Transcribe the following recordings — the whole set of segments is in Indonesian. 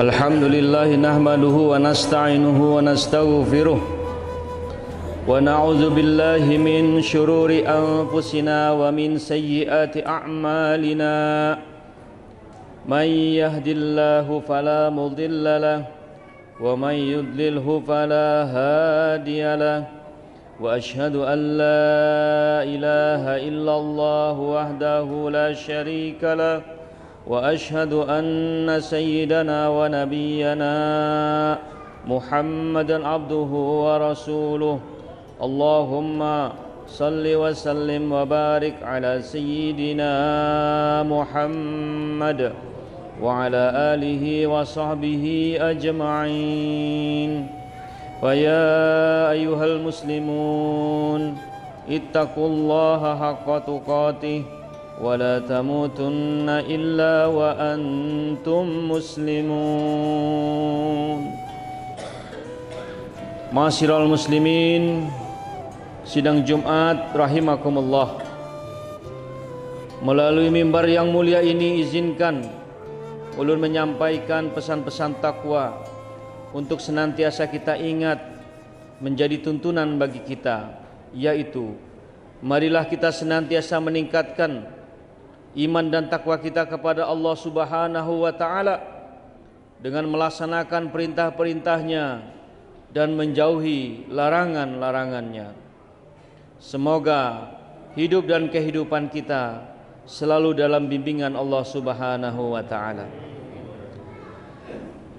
Alhamdulillah nahmaduhu wa nasta'inuhu wa nastaghfiruh wa na'udzu billahi min syururi anfusina wa min sayyiati a'malina. Man yahdihillahu fala mudilla lahu wa man yudlilhu fala hadiya lahu. Wa ashhadu an la ilaha illallah wahdahu la syarika lahu wa ashhadu anna sayyidana wa nabiyyana Muhammadan abduhu wa rasuluh. Allahumma salli wa sallim wa barik ala sayyidina Muhammad wa ala alihi wa sahbihi ajma'in. Wa ya ayyuhal muslimun ittaqullaha haqqa tuqatih wa la tamutunna illa wa antum muslimun. Ma'asyiral muslimin, sidang Jumat rahimakumullah. Melalui mimbar yang mulia ini izinkan ulun menyampaikan pesan-pesan takwa untuk senantiasa kita ingat menjadi tuntunan bagi kita, yaitu marilah kita senantiasa meningkatkan iman dan takwa kita kepada Allah Subhanahu wa ta'ala dengan melaksanakan perintah-perintahnya dan menjauhi larangan-larangannya. Semoga hidup dan kehidupan kita selalu dalam bimbingan Allah Subhanahu wa ta'ala.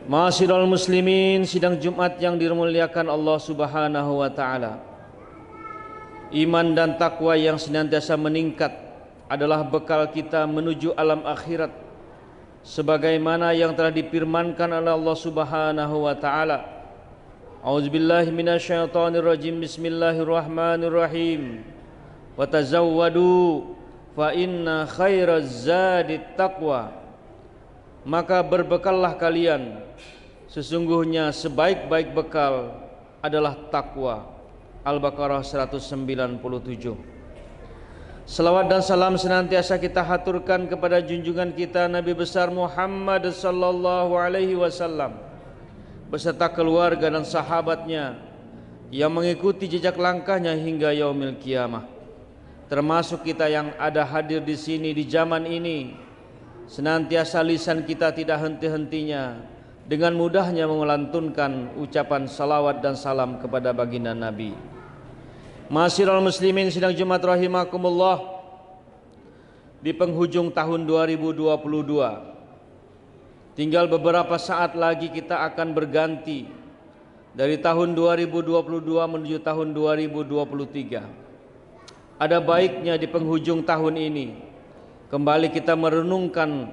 Ma'asyiral muslimin, sidang Jumat yang dimuliakan Allah Subhanahu wa ta'ala, iman dan takwa yang senantiasa meningkat adalah bekal kita menuju alam akhirat, sebagaimana yang telah difirmankan oleh Allah Subhanahu wa ta'ala. A'udzubillahi minasyaitonirrajim. Bismillahirrahmanirrahim. Wa tazawwadu fa inna khairaz zadit taqwa. Maka berbekallah kalian, sesungguhnya sebaik-baik bekal adalah takwa. Al-Baqarah 197. Salawat dan salam senantiasa kita haturkan kepada junjungan kita Nabi besar Muhammad sallallahu alaihi wasallam beserta keluarga dan sahabatnya yang mengikuti jejak langkahnya hingga yaumil kiamah. Termasuk kita yang ada hadir di sini di zaman ini, senantiasa lisan kita tidak henti-hentinya dengan mudahnya melantunkan ucapan salawat dan salam kepada baginda Nabi. Ma'asyiral muslimin, sidang Jumat rahimakumullah, di penghujung tahun 2022, tinggal beberapa saat lagi kita akan berganti dari tahun 2022 menuju tahun 2023. Ada baiknya di penghujung tahun ini kembali kita merenungkan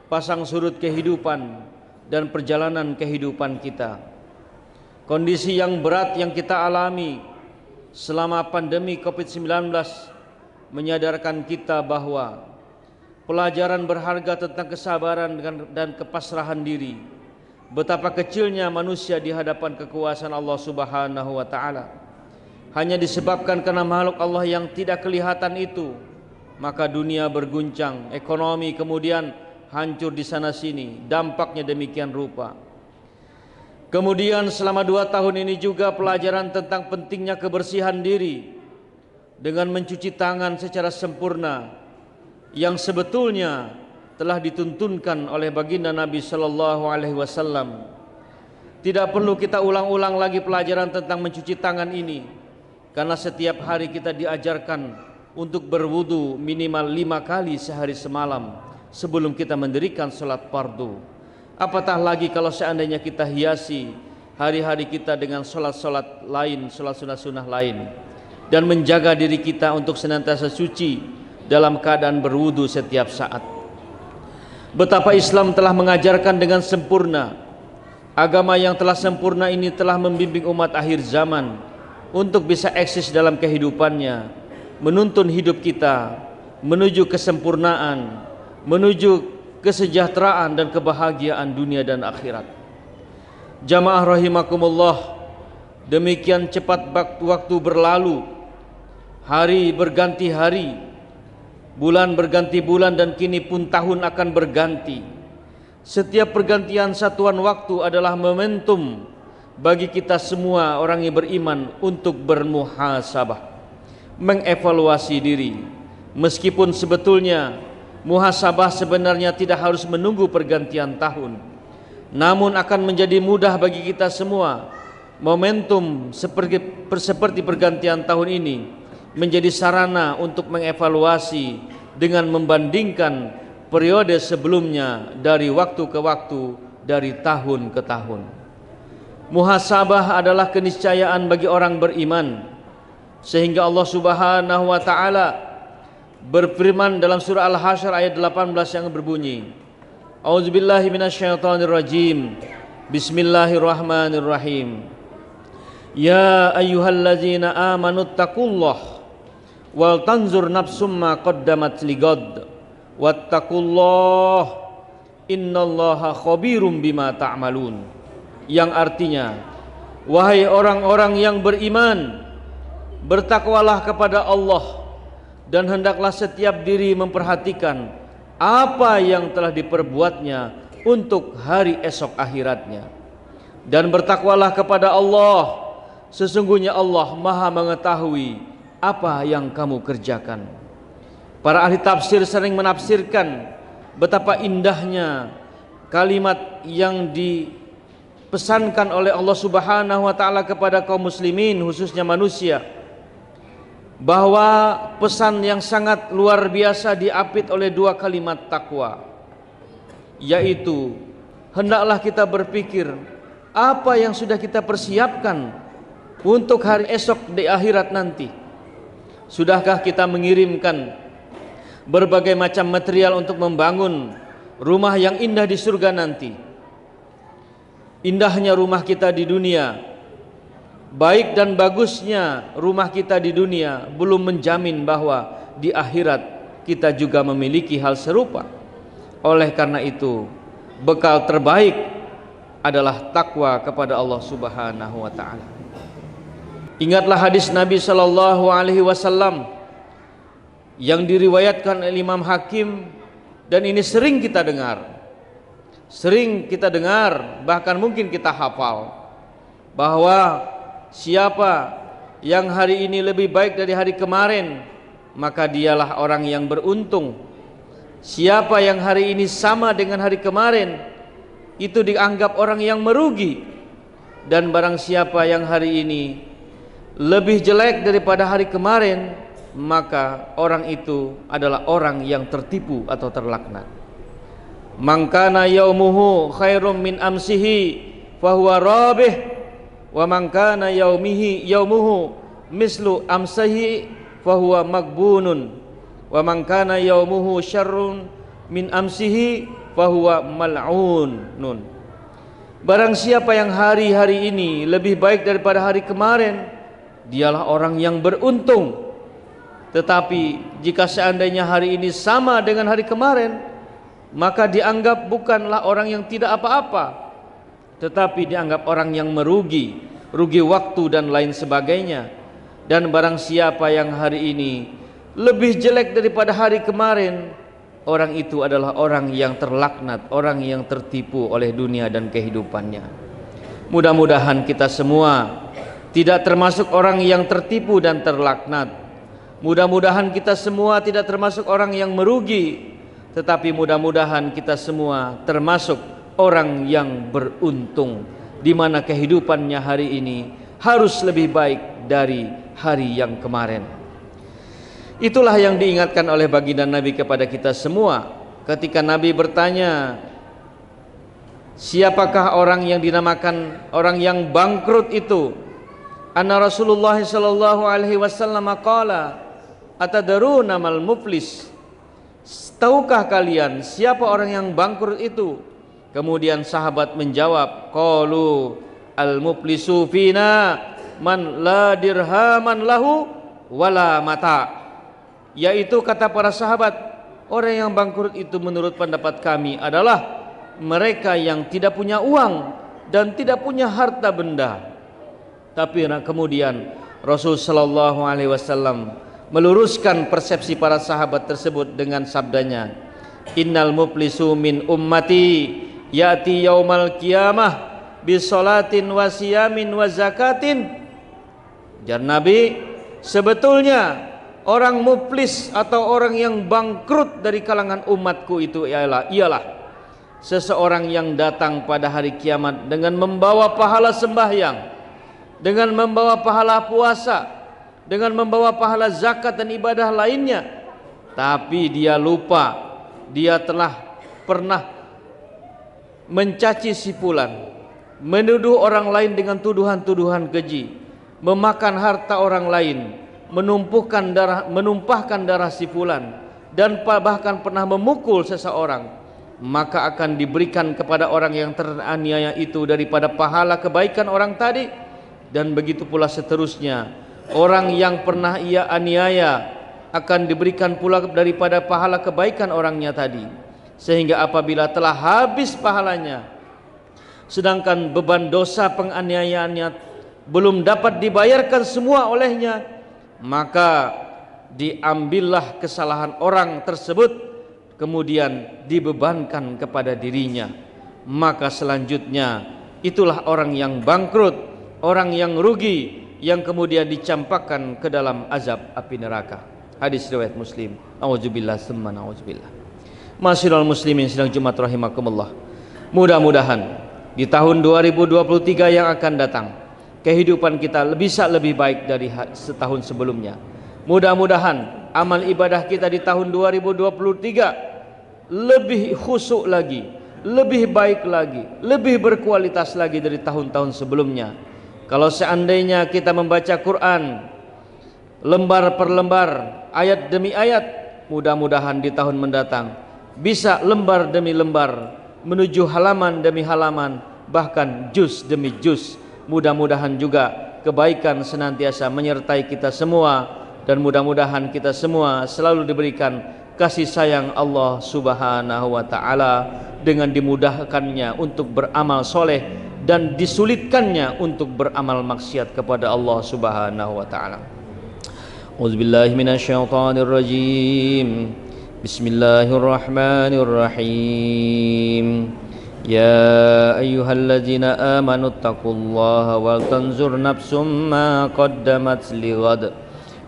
pasang surut kehidupan dan perjalanan kehidupan kita. Kondisi yang berat yang kita alami selama pandemi COVID-19 menyadarkan kita bahwa pelajaran berharga tentang kesabaran dan kepasrahan diri, betapa kecilnya manusia di hadapan kekuasaan Allah Subhanahu wa ta'ala. Hanya disebabkan karena makhluk Allah yang tidak kelihatan itu, maka dunia berguncang, ekonomi kemudian hancur di sana sini, dampaknya demikian rupa. Kemudian selama 2 tahun ini juga pelajaran tentang pentingnya kebersihan diri dengan mencuci tangan secara sempurna yang sebetulnya telah dituntunkan oleh baginda Nabi sallallahu alaihi wasallam. Tidak perlu kita ulang-ulang lagi pelajaran tentang mencuci tangan ini, karena setiap hari kita diajarkan untuk berwudu minimal 5 kali sehari semalam sebelum kita mendirikan salat fardu. Apatah lagi kalau seandainya kita hiasi hari-hari kita dengan salat-salat lain, salat sunnah-sunnah lain, dan menjaga diri kita untuk senantiasa suci dalam keadaan berwudu setiap saat. Betapa Islam telah mengajarkan dengan sempurna. Agama yang telah sempurna ini telah membimbing umat akhir zaman untuk bisa eksis dalam kehidupannya, menuntun hidup kita menuju kesempurnaan, menuju kesejahteraan dan kebahagiaan dunia dan akhirat. Jamaah rahimakumullah, demikian cepat waktu berlalu, hari berganti hari, bulan berganti bulan, dan kini pun tahun akan berganti. Setiap pergantian satuan waktu adalah momentum bagi kita semua orang yang beriman untuk bermuhasabah, mengevaluasi diri. Meskipun sebetulnya muhasabah sebenarnya tidak harus menunggu pergantian tahun, namun akan menjadi mudah bagi kita semua. Momentum seperti pergantian tahun ini menjadi sarana untuk mengevaluasi dengan membandingkan periode sebelumnya dari waktu ke waktu, dari tahun ke tahun. Muhasabah adalah keniscayaan bagi orang beriman, sehingga Allah Subhanahu wa taala berfirman dalam surah Al-Hasyr ayat 18 yang berbunyi, A'udzubillahi minasyaitonirrajim. Bismillahirrahmanirrahim. Ya ayyuhallazina amanu taqullaha wal tanzur nafsum ma qaddamat ligad wattaqullaha innallaha khabirum bima ta'malun. Yang artinya, wahai orang-orang yang beriman, bertakwalah kepada Allah dan hendaklah setiap diri memperhatikan apa yang telah diperbuatnya untuk hari esok akhiratnya. Dan bertakwalah kepada Allah, sesungguhnya Allah Maha mengetahui apa yang kamu kerjakan. Para ahli tafsir sering menafsirkan betapa indahnya kalimat yang dipesankan oleh Allah Subhanahu wa taala kepada kaum muslimin, khususnya manusia, bahwa pesan yang sangat luar biasa diapit oleh dua kalimat takwa, yaitu hendaklah kita berpikir apa yang sudah kita persiapkan untuk hari esok di akhirat nanti. Sudahkah kita mengirimkan berbagai macam material untuk membangun rumah yang indah di surga nanti? Indahnya rumah kita di dunia, baik dan bagusnya rumah kita di dunia belum menjamin bahwa di akhirat kita juga memiliki hal serupa. Oleh karena itu, bekal terbaik adalah takwa kepada Allah Subhanahu wa taala. Ingatlah hadis Nabi sallallahu alaihi wasallam yang diriwayatkan oleh Imam Hakim, dan ini sering kita dengar, bahkan mungkin kita hafal, bahwa siapa yang hari ini lebih baik dari hari kemarin, maka dialah orang yang beruntung. Siapa yang hari ini sama dengan hari kemarin, itu dianggap orang yang merugi. Dan barang siapa yang hari ini lebih jelek daripada hari kemarin, maka orang itu adalah orang yang tertipu atau terlaknat. Man kana yaumuhu khairum min amsihi fahuwa rabih, wa man kana yaumuhu mislu amsihi fahuwa magbunun, wa man kana yaumuhu syarrun min amsihi fahuwa mal'un. Barang siapa yang hari-hari ini lebih baik daripada hari kemarin, dialah orang yang beruntung. Tetapi jika seandainya hari ini sama dengan hari kemarin, maka dianggap bukanlah orang yang tidak apa-apa, tetapi dianggap orang yang merugi, rugi waktu dan lain sebagainya. Dan barang siapa yang hari ini lebih jelek daripada hari kemarin, orang itu adalah orang yang terlaknat, orang yang tertipu oleh dunia dan kehidupannya. Mudah-mudahan kita semua tidak termasuk orang yang tertipu dan terlaknat. Mudah-mudahan kita semua tidak termasuk orang yang merugi, tetapi mudah-mudahan kita semua termasuk orang yang beruntung, di mana kehidupannya hari ini harus lebih baik dari hari yang kemarin. Itulah yang diingatkan oleh baginda Nabi kepada kita semua ketika Nabi bertanya, siapakah orang yang dinamakan orang yang bangkrut itu? Anna Rasulullah sallallahu alaihi wasallam qala atadaruna mal muflis. Tahukah kalian siapa orang yang bangkrut itu? Kemudian sahabat menjawab, qalu al muflisu fina man la dirhaman lahu wala mata. Yaitu kata para sahabat, orang yang bangkrut itu menurut pendapat kami adalah mereka yang tidak punya uang dan tidak punya harta benda. Tapi kemudian Rasul sallallahu alaihi wasallam meluruskan persepsi para sahabat tersebut dengan sabdanya, innal muflisu min ummati ya'ti yaumal qiyamah bisolatin wa siyamin wa zakatin. Jar Nabi, sebetulnya orang muflis atau orang yang bangkrut dari kalangan umatku itu ialah seseorang yang datang pada hari kiamat dengan membawa pahala sembahyang, dengan membawa pahala puasa, dengan membawa pahala zakat dan ibadah lainnya, tapi dia lupa dia telah pernah mencaci si fulan, menuduh orang lain dengan tuduhan-tuduhan keji, memakan harta orang lain, menumpahkan darah si fulan, dan bahkan pernah memukul seseorang, maka akan diberikan kepada orang yang teraniaya itu daripada pahala kebaikan orang tadi. Dan begitu pula seterusnya, orang yang pernah ia aniaya akan diberikan pula daripada pahala kebaikan orangnya tadi. Sehingga apabila telah habis pahalanya, sedangkan beban dosa penganiayaannya belum dapat dibayarkan semua olehnya, maka diambillah kesalahan orang tersebut kemudian dibebankan kepada dirinya. Maka selanjutnya itulah orang yang bangkrut, orang yang rugi, yang kemudian dicampakkan ke dalam azab api neraka. Hadis riwayat Muslim. Auzubillah summa auzubillah. Masyiral muslimin sidang Jumat rahimakumullah. Mudah-mudahan di tahun 2023 yang akan datang kehidupan kita bisa lebih baik dari setahun sebelumnya. Mudah-mudahan amal ibadah kita di tahun 2023 lebih khusyuk lagi, lebih baik lagi, lebih berkualitas lagi dari tahun-tahun sebelumnya. Kalau seandainya kita membaca Quran lembar per lembar, ayat demi ayat, mudah-mudahan di tahun mendatang bisa lembar demi lembar, menuju halaman demi halaman, bahkan juz demi juz. Mudah-mudahan juga kebaikan senantiasa menyertai kita semua, dan mudah-mudahan kita semua selalu diberikan kasih sayang Allah Subhanahu wa ta'ala dengan dimudahkannya untuk beramal soleh dan disulitkannya untuk beramal maksiat kepada Allah Subhanahu wa ta'ala. Auzubillahi minasyaitonir rajim. Bismillahirrahmanirrahim. Ya ayyuhalladzina amanu taqullaha wal tanzur nafsum ma qaddamat lighad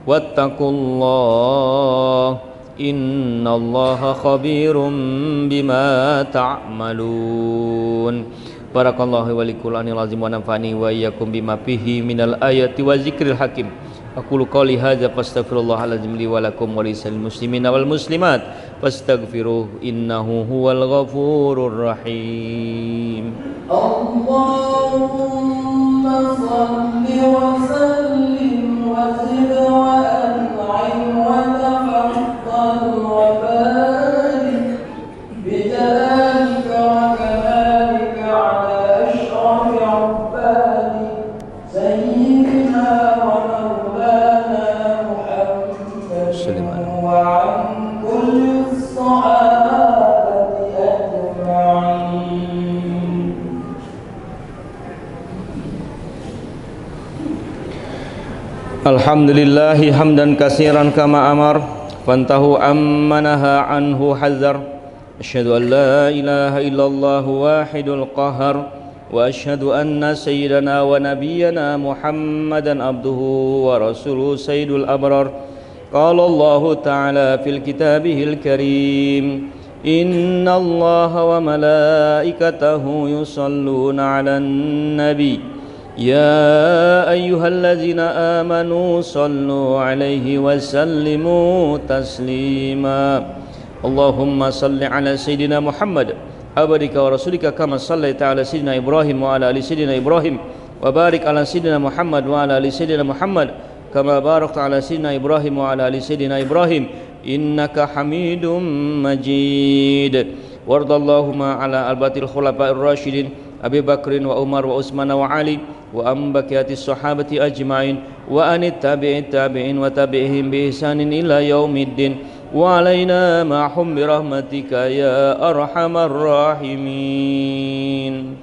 wattaqullaha innallaha khabirum bima ta'malun. Barakallahu wa likulani lazim wa nafani wa iyyakum bima fihi minal ayati wa zikril hakim. Aqulu qawli hadza fastaghfirullahalazim li wa lakum wa lisal muslimina wal muslimat fastaghfiruhu innahu huwal ghafurur rahim. Allahumma shalli wa sallim wa zid wa an'im wa tafaddal wa barik bi jalalika wa kamalika ala ashrafil ibadi sayyidina wa maulana Muhammad wa an kulli sahabati ajma'in. Alhamdulillahi hamdan katsiran kama amar fantahu amma naha anhu hazar. Asyhadu an la ilaha illallah wahidul qahar wa asyhadu anna sayyidana wa nabiyyana Muhammadan abduhu wa rasuluhu sayyidul abrar. Qala Allah ta'ala fil kitabihil karim, inna Allah wa malaikatahu yusalluna 'alan nabi. Ya ayyuhallazina amanu sallu alaihi wa sallimu taslima. Allahumma salli ala sayyidina Muhammad abadika wa rasulika kama sallaita ala sayyidina Ibrahim wa ala ali sayyidina Ibrahim wa barik ala sayyidina Muhammad wa ala ali sayyidina Muhammad kama barakta ala sayyidina Ibrahim wa ala ali sayyidina Ibrahim innaka Hamidum Majid. Wardallahumma ala albatil khulafa'ir rasyidin Abi Bakrin wa Umar wa Utsman wa Ali wa ambakiyati sahabati ajma'in wa anit tabi'in tabi'in wa tabi'ihim bi ihsanin ila yaumiddin wa alaina ma'hum bi rahmatika ya arhamar rahimin.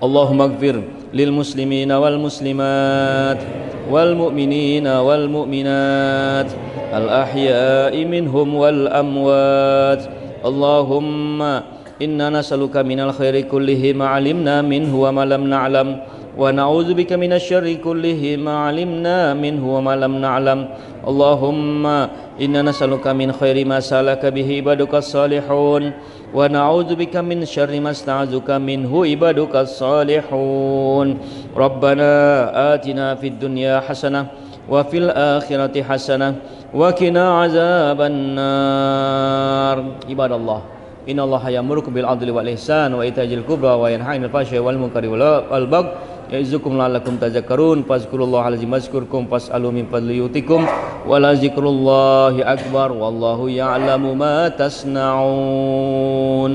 Allahumma ighfir lil muslimina wal muslimat wal mu'minina wal mu'minat al ahya'i minhum wal amwat. Allahumma inna nas'aluka minal khairi kullihi ma 'alimna minhu wa ma lam na'lam wa na'udzubika minasy syarri kullihi ma 'alimna minhu wa ma lam na'lam. Allahumma inna nas'aluka min khairi ma salaka bihi ibadukas salihun wa na'udzubika min syarri ma sta'azuka minhu ibadukas salihun. Rabbana atina fid dunya hasanah wa fil akhirati hasanah wa qina azabannar. Ibadallah, innallaha ya'murukum bil 'adli wal ihsan wa ita'il qurba wa yanha 'anil fahsya'i wal munkari wal baghi ya'izukum la'allakum tadhakkarun. Fazkurullaha alazim yazkurkum fas'alu min fadli yutikum wa la zikrullahi akbar wallahu ya'lamu ma tasna'un.